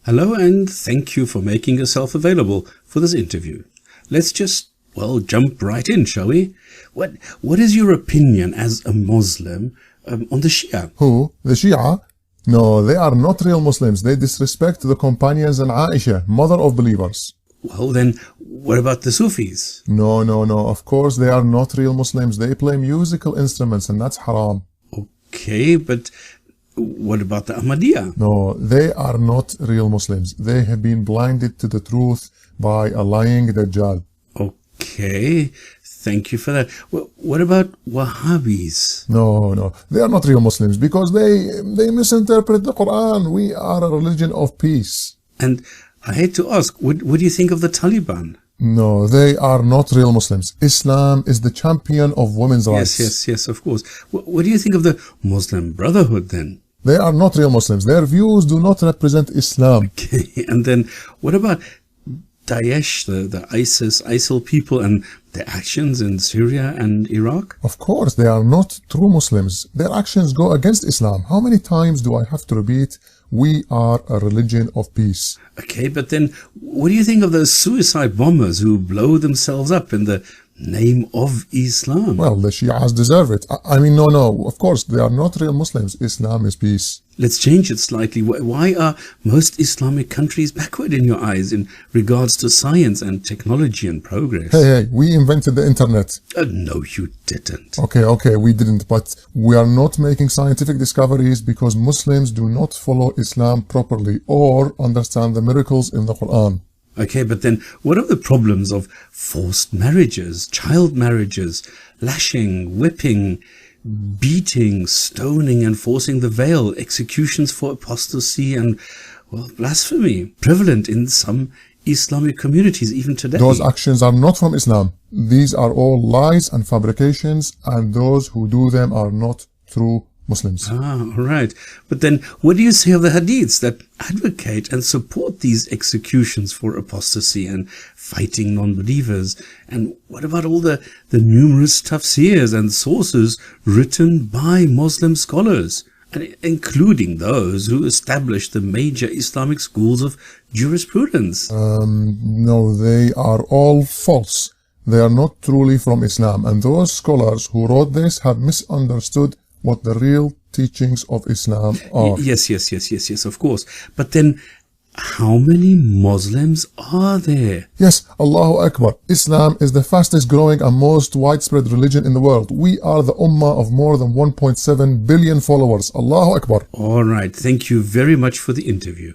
Hello, and thank you for making yourself available for this interview. Let's just, jump right in, shall we? What is your opinion as a Muslim on the Shia? Who? The Shia? No, they are not real Muslims. They disrespect the companions and Aisha, mother of believers. Well, then, what about the Sufis? No. Of course, they are not real Muslims. They play musical instruments, and that's haram. Okay, but what about the Ahmadiyya? No, they are not real Muslims. They have been blinded to the truth by a lying Dajjal. Okay, thank you for that. What about Wahhabis? No, they are not real Muslims because they misinterpret the Quran. We are a religion of peace. And I hate to ask, what do you think of the Taliban? No, they are not real Muslims. Islam is the champion of women's rights. Yes, of course. What do you think of the Muslim Brotherhood then? They are not real Muslims. Their views do not represent Islam. Okay, and then what about Daesh, the ISIL people and their actions in Syria and Iraq? Of course, they are not true Muslims. Their actions go against Islam. How many times do I have to repeat? We are a religion of peace. Okay, but then what do you think of those suicide bombers who blow themselves up in the name of Islam? Well, the Shias deserve it. No. Of course, they are not real Muslims. Islam is peace. Let's change it slightly. Why are most Islamic countries backward in your eyes in regards to science and technology and progress? Hey, we invented the internet. No, you didn't. Okay, we didn't, but we are not making scientific discoveries because Muslims do not follow Islam properly or understand the miracles in the Quran. Okay, but then what are the problems of forced marriages, child marriages, lashing, whipping, beating, stoning, enforcing the veil, executions for apostasy and, blasphemy, prevalent in some Islamic communities even today? Those actions are not from Islam. These are all lies and fabrications, and those who do them are not true Muslims. All right. But then what do you say of the hadiths that advocate and support these executions for apostasy and fighting non-believers? And what about all the numerous tafsirs and sources written by Muslim scholars, and including those who established the major Islamic schools of jurisprudence? No, they are all false. They are not truly from Islam, and those scholars who wrote this have misunderstood what the real teachings of Islam are. Yes, of course. But then, how many Muslims are there? Yes, Allahu Akbar. Islam is the fastest growing and most widespread religion in the world. We are the ummah of more than 1.7 billion followers. Allahu Akbar. All right. Thank you very much for the interview.